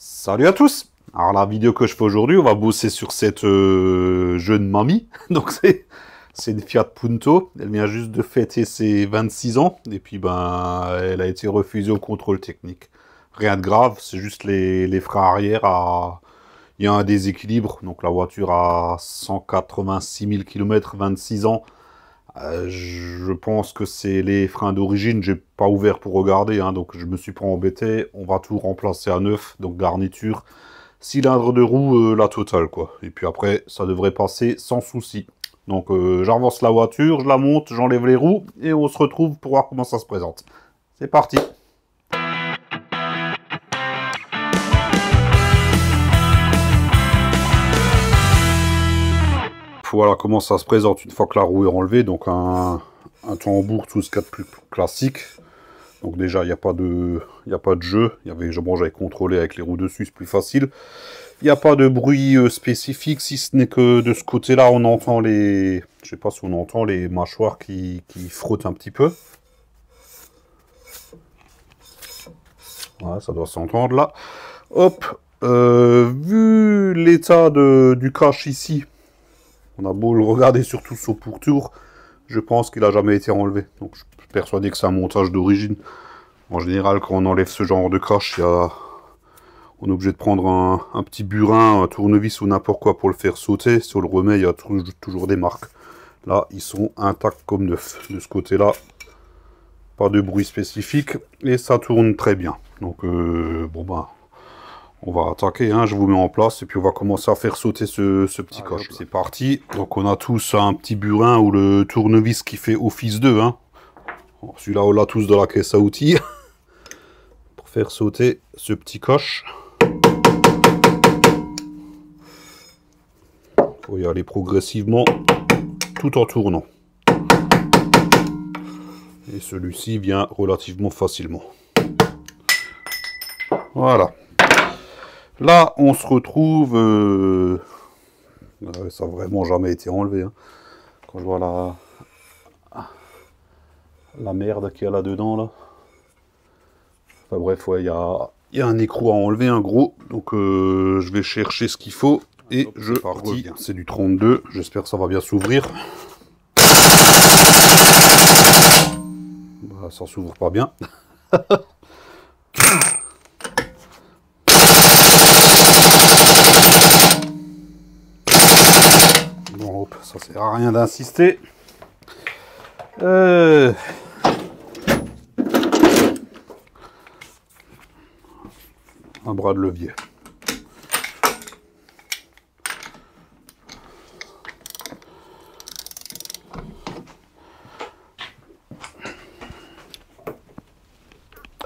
Salut à tous. Alors la vidéo que je fais aujourd'hui, on va bosser sur cette jeune mamie. Donc c'est une Fiat Punto. Elle vient juste de fêter ses 26 ans. Et puis ben elle a été refusée au contrôle technique. Rien de grave, c'est juste les freins arrière à... Il y a un déséquilibre. Donc la voiture a 186 000 km, 26 ans. Je pense que c'est les freins d'origine, j'ai pas ouvert pour regarder, hein, donc je me suis pas embêté. On va tout remplacer à neuf, donc garniture, cylindre de roue, la totale, quoi. Et puis après, ça devrait passer sans souci. Donc j'avance la voiture, je la monte, j'enlève les roues, et on se retrouve pour voir comment ça se présente. C'est parti. Voilà comment ça se présente une fois que la roue est enlevée. Donc un tambour, tout ce qu'il y a de plus classique. Donc déjà, il n'y a pas de jeu. J'avais contrôlé avec les roues dessus, c'est plus facile. Il n'y a pas de bruit spécifique, si ce n'est que de ce côté-là, on entend les... Je sais pas si on entend les mâchoires qui frottent un petit peu. Voilà, ça doit s'entendre là. Hop, vu l'état du crash ici, on a beau le regarder surtout sur pourtour, je pense qu'il n'a jamais été enlevé. Donc je suis persuadé que c'est un montage d'origine. En général, quand on enlève ce genre de crash, on est obligé de prendre un petit burin, un tournevis ou n'importe quoi pour le faire sauter. Si on le remet, il y a toujours des marques. Là, ils sont intacts comme neufs. De ce côté-là, pas de bruit spécifique. Et ça tourne très bien. Donc, bon ben... On va attaquer, hein, je vous mets en place et puis on va commencer à faire sauter ce petit coche. C'est parti. Donc on a tous un petit burin ou le tournevis qui fait office 2. Hein. Celui-là, on l'a tous dans la caisse à outils. Pour faire sauter ce petit coche. Il faut y aller progressivement tout en tournant. Et celui-ci vient relativement facilement. Voilà. Là, on se retrouve... ça n'a vraiment jamais été enlevé. Hein. Quand je vois la merde qu'il y a là-dedans, là. Enfin bref, ouais, il y a un écrou à enlever, un gros. Donc, je vais chercher ce qu'il faut. Et je reviens. C'est du 32. J'espère que ça va bien s'ouvrir. Bah, ça s'ouvre pas bien. Bon, hop, ça sert à rien d'insister. Un bras de levier.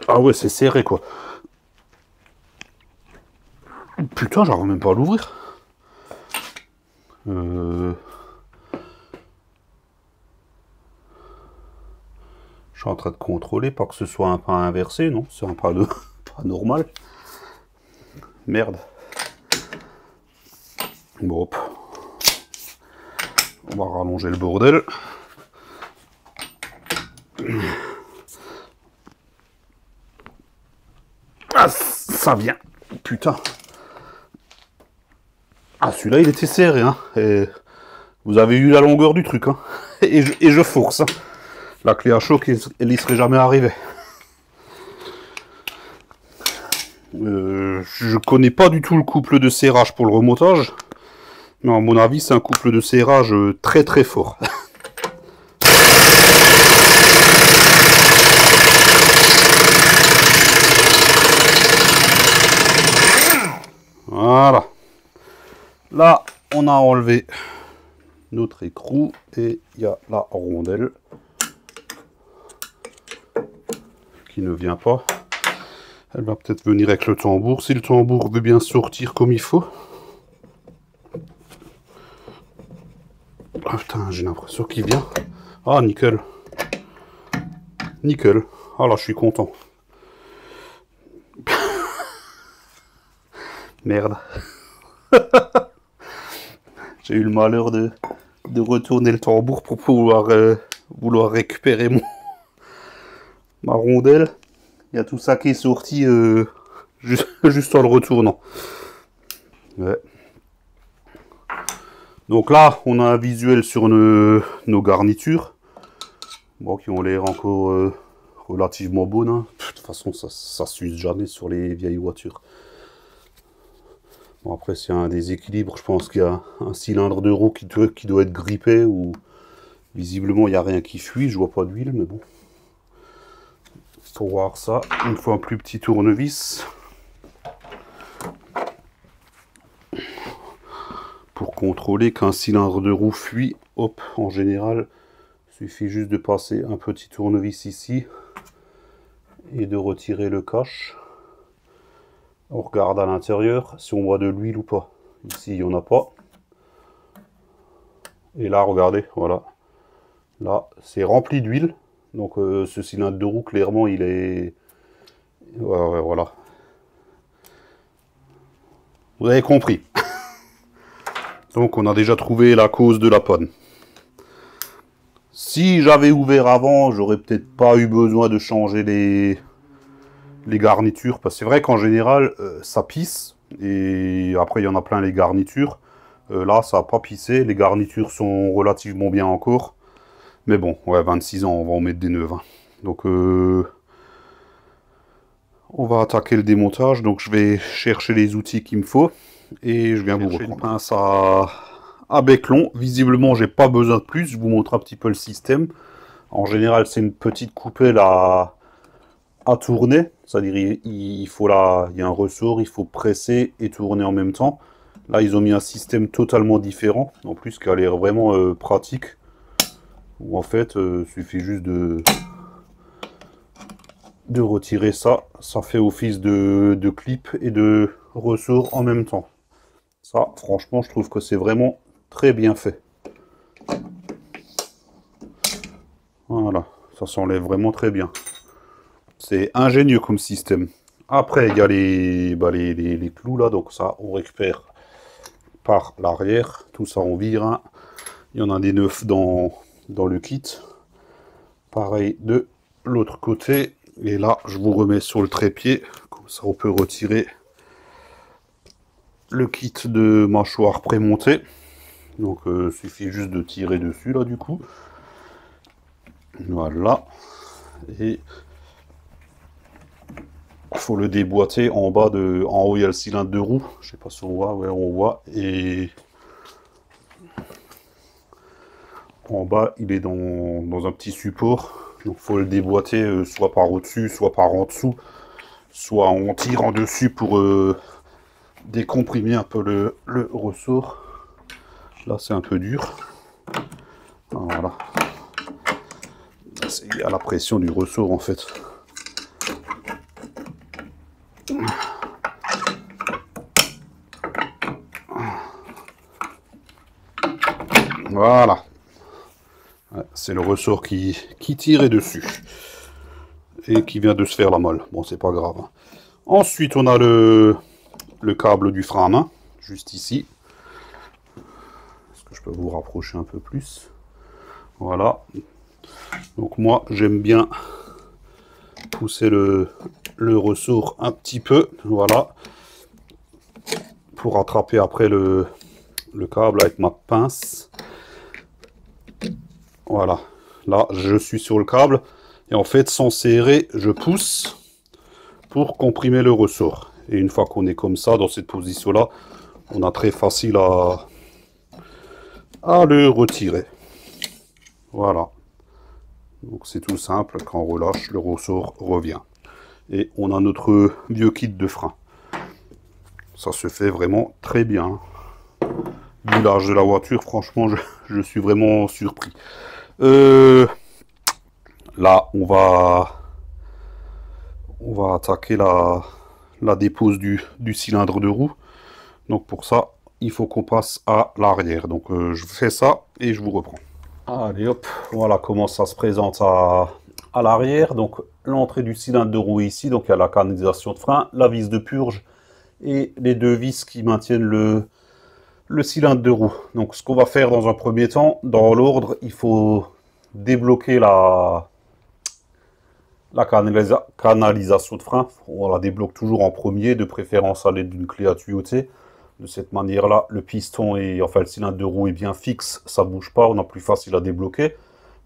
Ah ouais, c'est serré quoi. Putain, j'arrive même pas à l'ouvrir. Je suis en train de contrôler, pas que ce soit un pas inversé, non, c'est un pas normal. Merde. Bon, hop. On va rallonger le bordel. Ah, ça vient. Putain. Ah, celui-là, il était serré, hein. Et vous avez eu la longueur du truc, hein. Et je force, hein. La clé à choc, elle y serait jamais arrivée. Je connais pas du tout le couple de serrage pour le remontage. Mais à mon avis, c'est un couple de serrage très très fort. Voilà. Là, on a enlevé notre écrou et il y a la rondelle qui ne vient pas. Elle va peut-être venir avec le tambour, si le tambour veut bien sortir comme il faut. Ah putain, j'ai l'impression qu'il vient. Ah, nickel. Nickel. Ah là, je suis content. Merde. J'ai eu le malheur de retourner le tambour pour pouvoir vouloir récupérer ma rondelle. Il y a tout ça qui est sorti juste en le retournant. Ouais. Donc là, on a un visuel sur nos garnitures. Bon, qui ont l'air encore relativement bonnes. Hein. De toute façon, ça s'use jamais sur les vieilles voitures. Bon, après, s'il y a un déséquilibre, je pense qu'il y a un cylindre de roue qui doit être grippé. Ou visiblement, il n'y a rien qui fuit. Je vois pas d'huile, mais bon. Pour voir ça, il me faut un plus petit tournevis. Pour contrôler qu'un cylindre de roue fuit, hop, en général, il suffit juste de passer un petit tournevis ici et de retirer le cache. On regarde à l'intérieur si on voit de l'huile ou pas. Ici, il n'y en a pas. Et là, regardez, voilà. Là, c'est rempli d'huile. Donc, ce cylindre de roue, clairement, il est... Ouais, voilà. Vous avez compris. Donc, on a déjà trouvé la cause de la panne. Si j'avais ouvert avant, j'aurais peut-être pas eu besoin de changer les garnitures. Parce que c'est vrai qu'en général, ça pisse. Et après, il y en a plein les garnitures. Là, ça n'a pas pissé. Les garnitures sont relativement bien encore. Mais bon, ouais, 26 ans, on va en mettre des neuves. Hein. Donc, on va attaquer le démontage. Donc, je vais chercher les outils qu'il me faut. Et je viens vous reprendre. Une pince à bec long. Visiblement, j'ai pas besoin de plus. Je vous montre un petit peu le système. En général, c'est une petite coupelle à tourner. C'est-à-dire, il y a un ressort, il faut presser et tourner en même temps. Là, ils ont mis un système totalement différent. En plus, qui a l'air vraiment pratique. Où en fait, il suffit juste de retirer ça. Ça fait office de clip et de ressort en même temps. Ça, franchement, je trouve que c'est vraiment très bien fait. Voilà, ça s'enlève vraiment très bien. C'est ingénieux comme système. Après, il y a les clous là, donc ça, on récupère par l'arrière. Tout ça, on vire. Hein. Il y en a des neufs dans le kit. Pareil de l'autre côté. Et là, je vous remets sur le trépied. Comme ça, on peut retirer le kit de mâchoire prémontée. Donc, il suffit juste de tirer dessus, là, du coup. Voilà. Et il faut le déboîter en bas en haut, il y a le cylindre de roue. Je sais pas si on voit, ouais, on voit. Et en bas, il est dans un petit support. Donc, il faut le déboîter soit par au-dessus, soit par en dessous. Soit on tire en dessus pour décomprimer un peu le ressort. Là, c'est un peu dur. Voilà. C'est à la pression du ressort, en fait. Voilà. Ouais, c'est le ressort qui tirait dessus. Et qui vient de se faire la molle. Bon, c'est pas grave. Hein. Ensuite, on a le câble du frein à main. Juste ici. Est-ce que je peux vous rapprocher un peu plus? Voilà. Donc moi, j'aime bien pousser le ressort un petit peu. Voilà. Pour attraper après le câble avec ma pince. Voilà. Là, je suis sur le câble. Et en fait, sans serrer, je pousse pour comprimer le ressort. Et une fois qu'on est comme ça, dans cette position-là, on a très facile à le retirer. Voilà. Donc c'est tout simple. Quand on relâche, le ressort revient. Et on a notre vieux kit de frein. Ça se fait vraiment très bien. Vu l'âge de la voiture, franchement, je suis vraiment surpris. Là, on va attaquer la dépose du cylindre de roue. Donc pour ça, il faut qu'on passe à l'arrière. Donc je fais ça et je vous reprends. Allez hop, voilà comment ça se présente à l'arrière. Donc l'entrée du cylindre de roue ici. Donc il y a la canalisation de frein, la vis de purge et les deux vis qui maintiennent le cylindre de roue. Donc ce qu'on va faire dans un premier temps, dans l'ordre, il faut débloquer la La canalisation de frein, on la débloque toujours en premier, de préférence à l'aide d'une clé à tuyauter. De cette manière-là, le piston et enfin le cylindre de roue est bien fixe, ça ne bouge pas, on a plus facile à débloquer,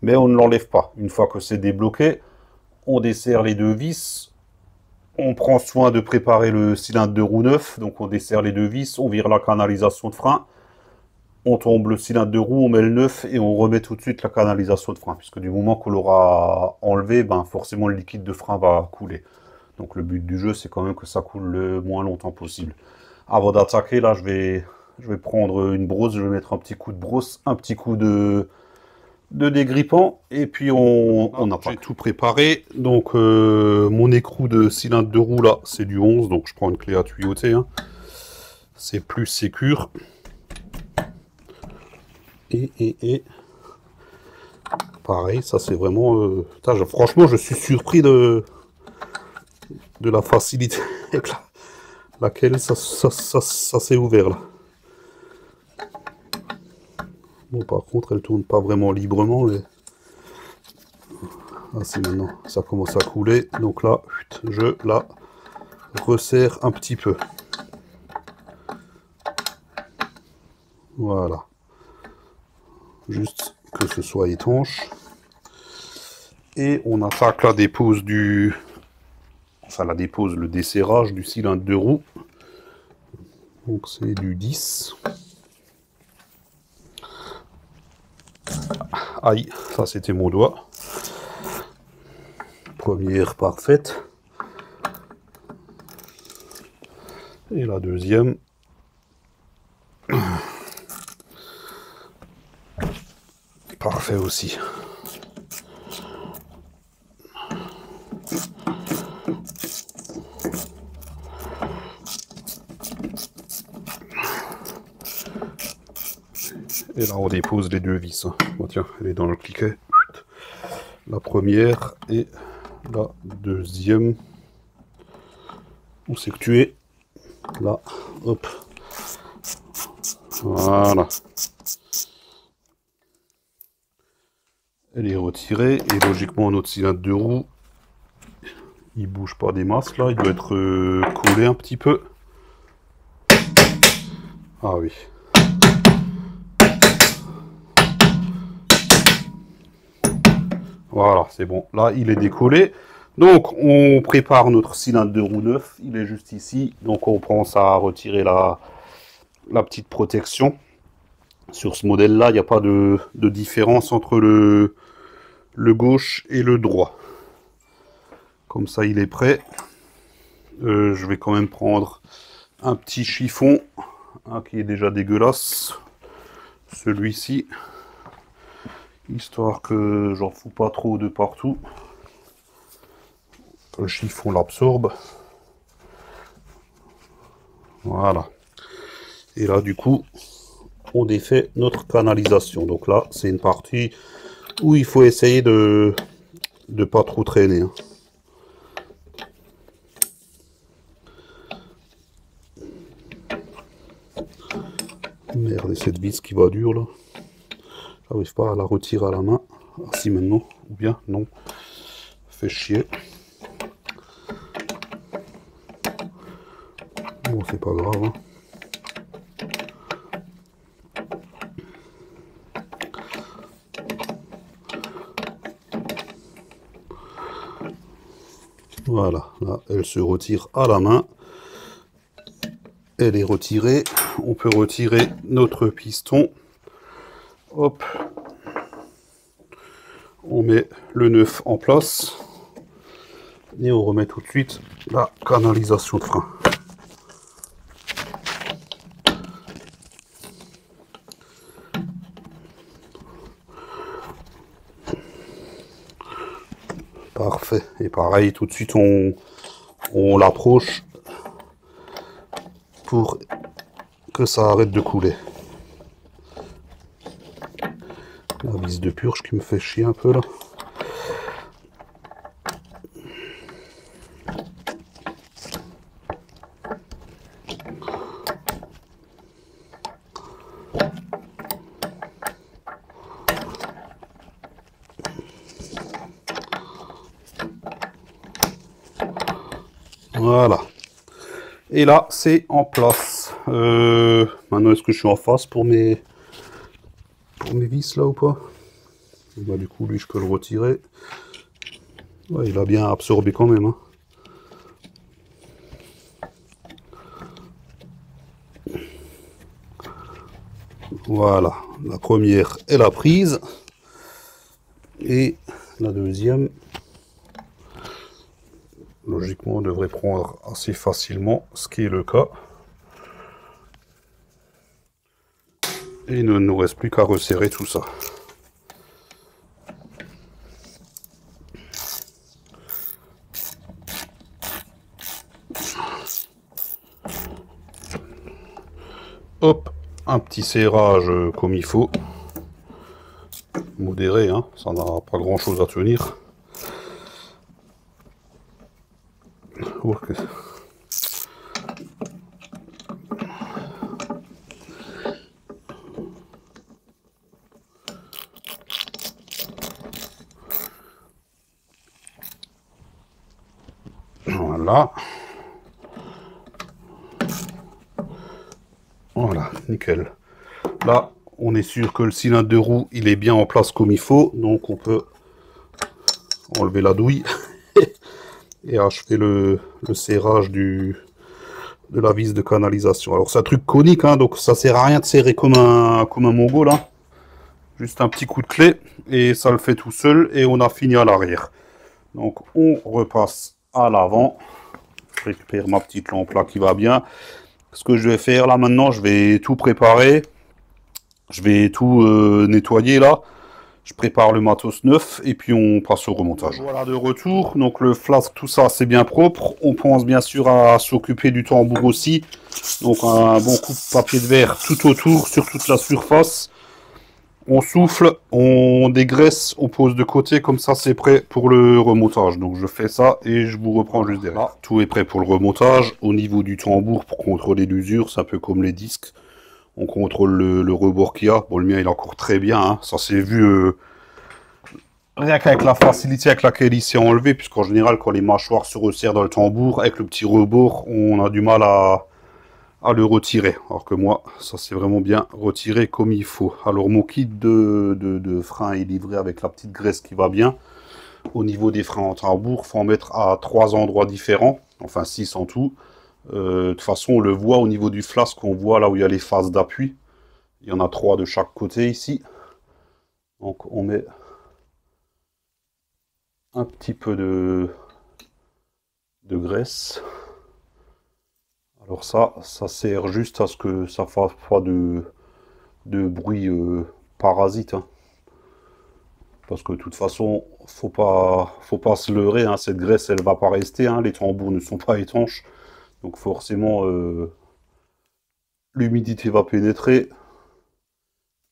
mais on ne l'enlève pas. Une fois que c'est débloqué, on desserre les deux vis, on prend soin de préparer le cylindre de roue neuf, donc on desserre les deux vis, on vire la canalisation de frein, on tombe le cylindre de roue, on met le neuf et on remet tout de suite la canalisation de frein, puisque du moment qu'on l'aura enlevé, ben forcément le liquide de frein va couler. Donc le but du jeu, c'est quand même que ça coule le moins longtemps possible. Avant d'attaquer, là, je vais prendre une brosse, je vais mettre un petit coup de brosse, un petit coup de dégrippant, et puis on attaque. J'ai tout préparé, donc mon écrou de cylindre de roue, là, c'est du 11, donc je prends une clé à tuyauter, hein. C'est plus sécure. Et pareil, ça c'est vraiment... franchement, je suis surpris de la facilité avec laquelle ça s'est ouvert là. Bon, par contre, elle tourne pas vraiment librement. Mais... ah, si, maintenant, ça commence à couler. Donc là, je la resserre un petit peu. Voilà. Juste que ce soit étanche. Et on attaque la dépose du... enfin, la dépose, le desserrage du cylindre de roue. Donc c'est du 10. Aïe, ça c'était mon doigt. Première parfaite. Et la deuxième. Parfait aussi. Et là on dépose les deux vis. Bon, tiens, elle est dans le cliquet. La première et la deuxième. Où c'est que tu es? Là, hop. Voilà. Elle est retirée et logiquement notre cylindre de roue, il bouge pas des masses là, il doit être collé un petit peu. Ah oui. Voilà, c'est bon. Là, il est décollé. Donc, on prépare notre cylindre de roue neuf. Il est juste ici. Donc, on pense à retirer la petite protection. Sur ce modèle-là, il n'y a pas de différence entre le gauche et le droit. Comme ça, il est prêt. Je vais quand même prendre un petit chiffon qui est déjà dégueulasse. Celui-ci. Histoire que j'en fous pas trop de partout. Le chiffon l'absorbe. Voilà. Et là, du coup, on défait notre canalisation. Donc là, c'est une partie où il faut essayer de pas trop traîner. Hein. Merde, et cette vis qui va dure là. J'arrive pas à la retirer à la main. Ah si, maintenant. Ou bien, non. Fait chier. Bon, c'est pas grave. Hein. Voilà, là, elle se retire à la main. Elle est retirée. On peut retirer notre piston. Hop. On met le neuf en place. Et on remet tout de suite la canalisation de frein. Parfait. Et pareil, tout de suite, on l'approche pour que ça arrête de couler. La vis de purge qui me fait chier un peu là. Voilà. Et là, c'est en place. Maintenant, est-ce que je suis en face pour mes vis là ou pas? Bah, du coup, lui, je peux le retirer. Ouais, il a bien absorbé quand même. Hein. Voilà. La première est la prise. Et la deuxième, logiquement, on devrait prendre assez facilement, ce qui est le cas. Et il ne nous reste plus qu'à resserrer tout ça. Hop, un petit serrage comme il faut. Modéré, hein, ça n'a pas grand chose à tenir. Okay. Voilà. Voilà, nickel. Là, on est sûr que le cylindre de roue, il est bien en place comme il faut. Donc, on peut enlever la douille et achever le serrage de la vis de canalisation. Alors, c'est un truc conique, hein, donc ça sert à rien de serrer comme un mongol. Hein. Juste un petit coup de clé et ça le fait tout seul et on a fini à l'arrière. Donc, on repasse à l'avant. Je récupère ma petite lampe là qui va bien. Ce que je vais faire là maintenant, je vais tout préparer. Je vais tout nettoyer là. Je prépare le matos neuf et puis on passe au remontage. Voilà de retour. Donc le flasque, tout ça, c'est bien propre. On pense bien sûr à s'occuper du tambour aussi. Donc un bon coup de papier de verre tout autour, sur toute la surface. On souffle, on dégraisse, on pose de côté, comme ça c'est prêt pour le remontage. Donc je fais ça et je vous reprends juste derrière. Là, tout est prêt pour le remontage. Au niveau du tambour, pour contrôler l'usure, c'est un peu comme les disques. On contrôle le rebord qu'il y a. Bon, le mien il est encore très bien, hein. Ça s'est vu rien qu'avec la facilité avec laquelle il s'est enlevé, puisqu'en général quand les mâchoires se resserrent dans le tambour, avec le petit rebord, on a du mal à le retirer. Alors que moi, ça c'est vraiment bien retiré comme il faut. Alors mon kit de frein est livré avec la petite graisse qui va bien. Au niveau des freins en tambour, il faut en mettre à 3 endroits différents, enfin 6 en tout. De toute façon, on le voit au niveau du flasque, on voit là où il y a les phases d'appui. Il y en a 3 de chaque côté ici. Donc on met un petit peu de graisse. Alors ça sert juste à ce que ça fasse pas de bruit parasite. Hein. Parce que de toute façon, faut pas se leurrer, hein. Cette graisse, elle va pas rester. Hein. Les tambours ne sont pas étanches. Donc forcément, l'humidité va pénétrer.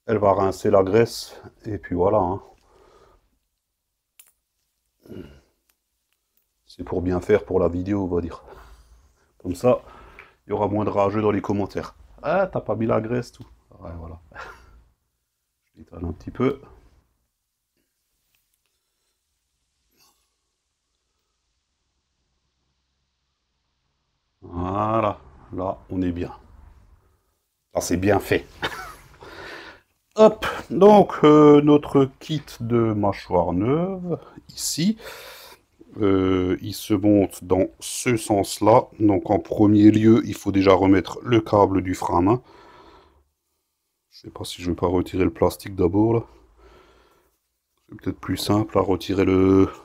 Elle va rincer la graisse. Et puis voilà. Hein. C'est pour bien faire pour la vidéo, on va dire. Comme ça, il y aura moins de rageux dans les commentaires. Ah, t'as pas mis la graisse, tout. Ouais, voilà. Je l'étale un petit peu. Voilà. Là, on est bien. Là, c'est bien fait. Hop. Donc, notre kit de mâchoire neuve, ici. Il se monte dans ce sens-là. Donc en premier lieu, il faut déjà remettre le câble du frein à main. Je sais pas si je vais pas retirer le plastique d'abord là. C'est peut-être plus simple à retirer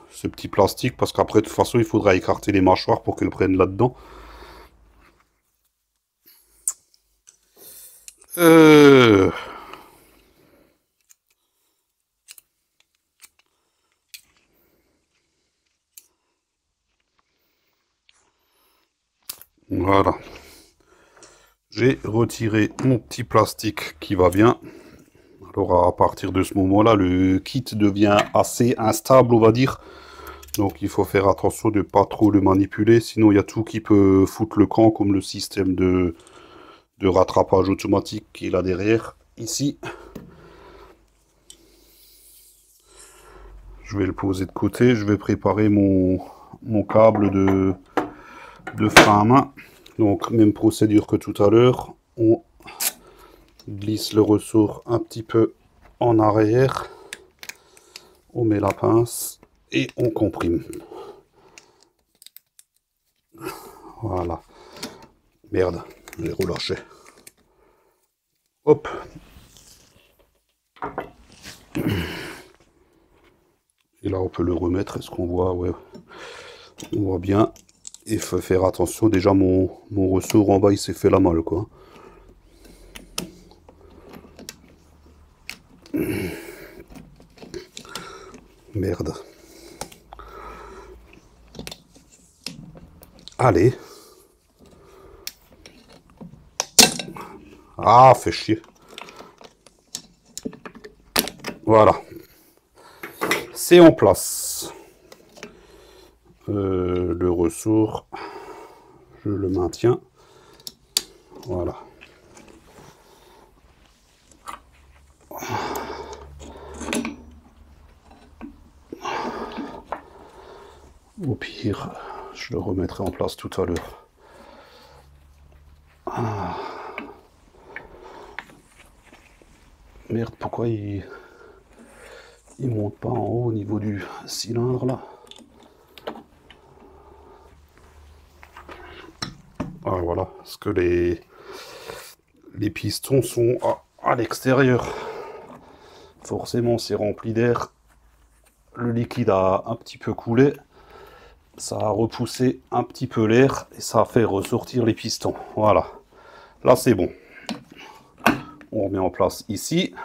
ce petit plastique parce qu'après de toute façon il faudra écarter les mâchoires pour qu'elles prennent là-dedans. Voilà. J'ai retiré mon petit plastique qui va bien. Alors à partir de ce moment-là, le kit devient assez instable, on va dire. Donc il faut faire attention de ne pas trop le manipuler, sinon il y a tout qui peut foutre le camp, comme le système de rattrapage automatique qui est là derrière, ici. Je vais le poser de côté, je vais préparer mon câble de frein à main. Donc même procédure que tout à l'heure. On glisse le ressort un petit peu en arrière. On met la pince et on comprime. Voilà. Merde, j'ai relâché. Hop. Et là, on peut le remettre. Est-ce qu'on voit? Ouais. On voit bien. Il faut faire attention. Déjà, mon ressort en bas, il s'est fait la malle, quoi. Merde. Allez. Ah, fait chier. Voilà. C'est en place. Le ressort, je le maintiens. Voilà. Au pire, je le remettrai en place tout à l'heure. Ah. Merde, pourquoi il monte pas en haut au niveau du cylindre là? Ah voilà, parce que les pistons sont à l'extérieur. Forcément, c'est rempli d'air. Le liquide a un petit peu coulé. Ça a repoussé un petit peu l'air et ça a fait ressortir les pistons. Voilà. Là, c'est bon. On remet en place ici.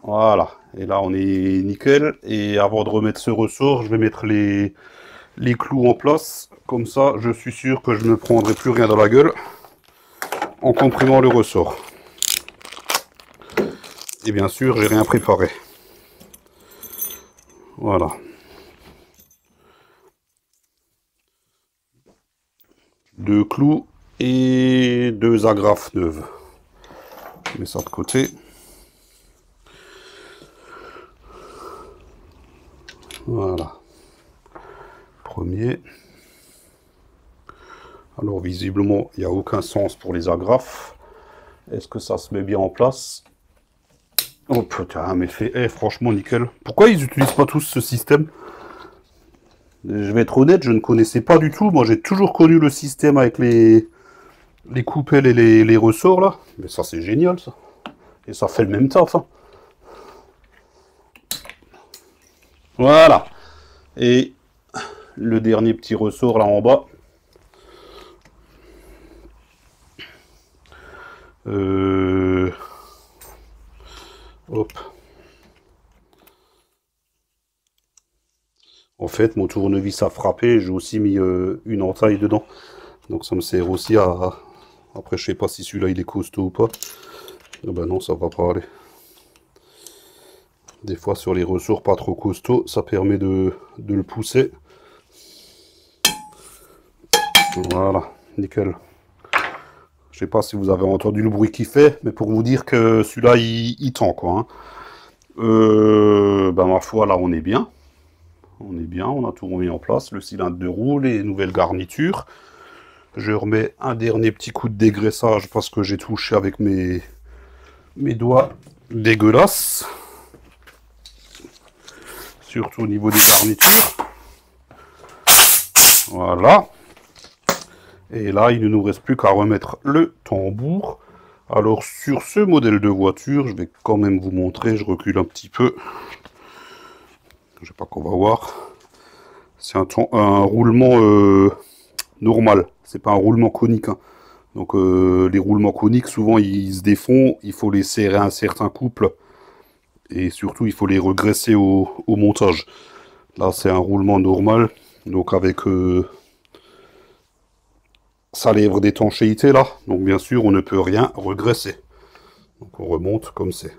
Voilà. Et là, on est nickel. Et avant de remettre ce ressort, je vais mettre les clous en place. Comme ça, je suis sûr que je ne prendrai plus rien dans la gueule en comprimant le ressort. Et bien sûr, j'ai rien préparé. Voilà. Deux clous et deux agrafes neuves. Je mets ça de côté. Voilà. Premier. Alors visiblement, il n'y a aucun sens pour les agrafes. Est-ce que ça se met bien en place? Oh putain, mais franchement nickel. Pourquoi ils n'utilisent pas tous ce système? Je vais être honnête, je ne connaissais pas du tout. Moi, j'ai toujours connu le système avec les coupelles et les ressorts, là. Mais ça, c'est génial, ça. Et ça fait le même taf, hein. Voilà. Et le dernier petit ressort, là, en bas. Hop. En fait, mon tournevis a frappé, j'ai aussi mis une entaille dedans. Donc ça me sert aussi à... Après, je sais pas si celui-là, il est costaud ou pas. Ah ben non, ça va pas aller. Des fois, sur les ressorts pas trop costauds, ça permet de le pousser. Voilà, nickel. Je sais pas si vous avez entendu le bruit qu'il fait, mais pour vous dire que celui-là, il tend, quoi. Hein. Ben ma foi, là, on est bien. On est bien, on a tout remis en place, le cylindre de roue, les nouvelles garnitures. Je remets un dernier petit coup de dégraissage parce que j'ai touché avec mes doigts dégueulasses. Surtout au niveau des garnitures. Voilà. Et là, il ne nous reste plus qu'à remettre le tambour. Alors, sur ce modèle de voiture, je vais quand même vous montrer, je recule un petit peu. Je sais pas qu'on va voir. C'est un roulement normal, c'est pas un roulement conique. Hein. Donc les roulements coniques, souvent ils se défont, il faut les serrer à un certain couple. Et surtout, il faut les regresser au montage. Là, c'est un roulement normal, donc avec sa lèvre d'étanchéité là. Donc bien sûr, on ne peut rien regresser. Donc on remonte comme c'est.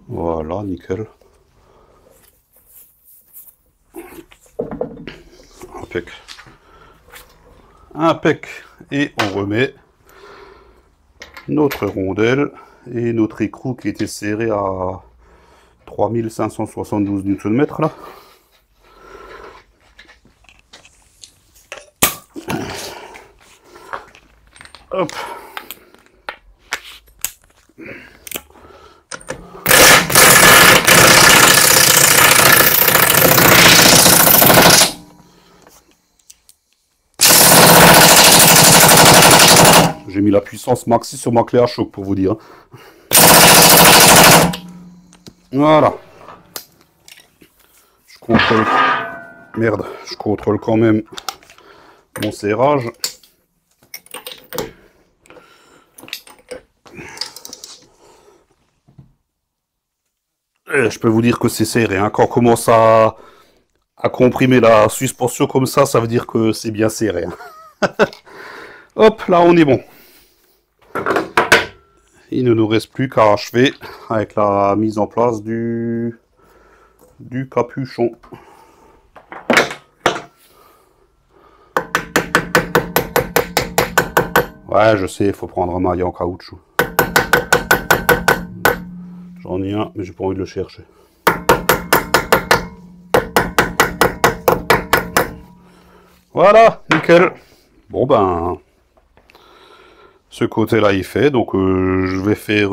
Voilà, nickel. Impec. Impec. Et on remet notre rondelle et notre écrou qui était serré à 3572 Nm là. Hop. J'ai mis la puissance maxi sur ma clé à choc pour vous dire. Voilà. Je contrôle. Merde, je contrôle quand même mon serrage. Et je peux vous dire que c'est serré. Hein. Quand on commence à comprimer la suspension comme ça veut dire que c'est bien serré. Hein. Hop, là on est bon. Il ne nous reste plus qu'à achever avec la mise en place du capuchon. Ouais, je sais, il faut prendre un maillet en caoutchouc. J'en ai un, mais j'ai pas envie de le chercher. Voilà, nickel. Bon ben, ce côté-là il fait, donc je vais faire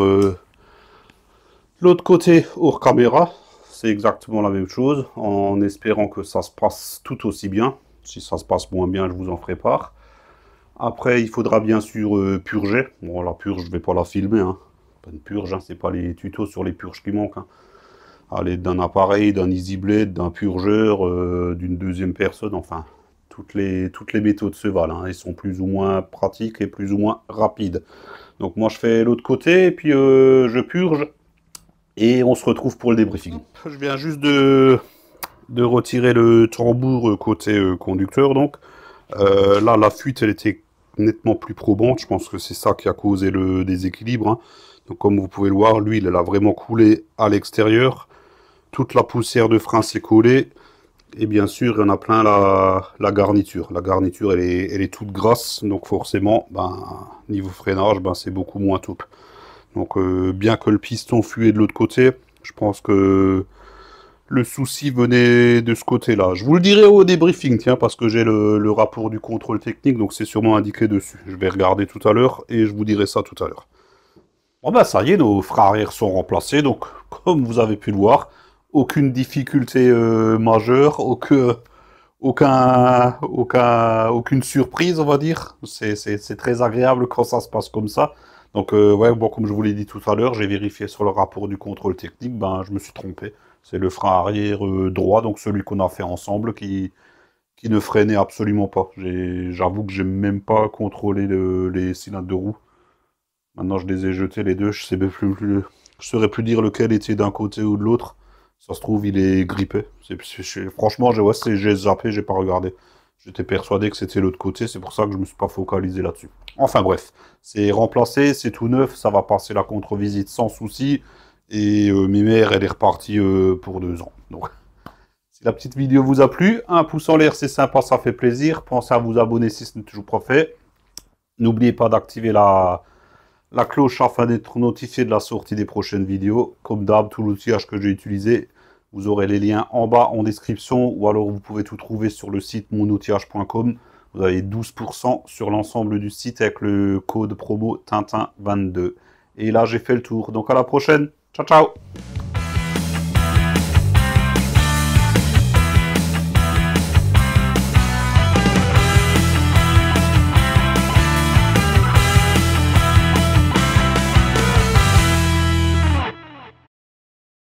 l'autre côté hors caméra. C'est exactement la même chose, en espérant que ça se passe tout aussi bien. Si ça se passe moins bien, je vous en ferai part. Après, il faudra bien sûr purger. Bon, la purge, je vais pas la filmer. Hein. Pas une purge, hein, c'est pas les tutos sur les purges qui manquent. Hein. À l'aide d'un appareil, d'un EasyBlade, d'un purgeur, d'une deuxième personne, enfin, toutes les méthodes se valent. Hein. Elles sont plus ou moins pratiques et plus ou moins rapides. Donc moi, je fais l'autre côté, et puis je purge, et on se retrouve pour le débriefing. Je viens juste de retirer le tambour côté conducteur, donc. Là, la fuite, elle était nettement plus probante. Je pense que c'est ça qui a causé le déséquilibre. Hein. Donc, comme vous pouvez le voir, l'huile, elle a vraiment coulé à l'extérieur. Toute la poussière de frein s'est collée. Et bien sûr, il y en a plein la garniture. La garniture, elle est toute grasse. Donc, forcément, niveau freinage, c'est beaucoup moins top. Donc, bien que le piston fuyait de l'autre côté, je pense que le souci venait de ce côté-là. Je vous le dirai au débriefing, tiens, parce que j'ai le rapport du contrôle technique, donc c'est sûrement indiqué dessus. Je vais regarder tout à l'heure et je vous dirai ça tout à l'heure. Bon ça y est, nos freins arrière sont remplacés, donc comme vous avez pu le voir, aucune difficulté majeure, aucune surprise, on va dire. C'est très agréable quand ça se passe comme ça. Donc ouais, bon, comme je vous l'ai dit tout à l'heure, j'ai vérifié sur le rapport du contrôle technique, je me suis trompé. C'est le frein arrière droit, donc celui qu'on a fait ensemble, qui ne freinait absolument pas. J'avoue que j'ai même pas contrôlé les cylindres de roue. Maintenant, je les ai jetés les deux. Je saurais plus dire lequel était d'un côté ou de l'autre. Ça se trouve, il est grippé. Franchement, j'ai zappé, j'ai pas regardé. J'étais persuadé que c'était l'autre côté, c'est pour ça que je me suis pas focalisé là-dessus. Enfin bref, c'est remplacé, c'est tout neuf, ça va passer la contre-visite sans souci. Et mes mères, elle est repartie pour 2 ans. Donc, si la petite vidéo vous a plu, un pouce en l'air, c'est sympa, ça fait plaisir. Pensez à vous abonner si ce n'est toujours pas fait. N'oubliez pas d'activer la cloche afin d'être notifié de la sortie des prochaines vidéos. Comme d'hab, tout l'outillage que j'ai utilisé, vous aurez les liens en bas en description, ou alors vous pouvez tout trouver sur le site monoutillage.com. Vous avez 12% sur l'ensemble du site avec le code promo Tintin22. Et là, j'ai fait le tour. Donc à la prochaine. Ciao, ciao!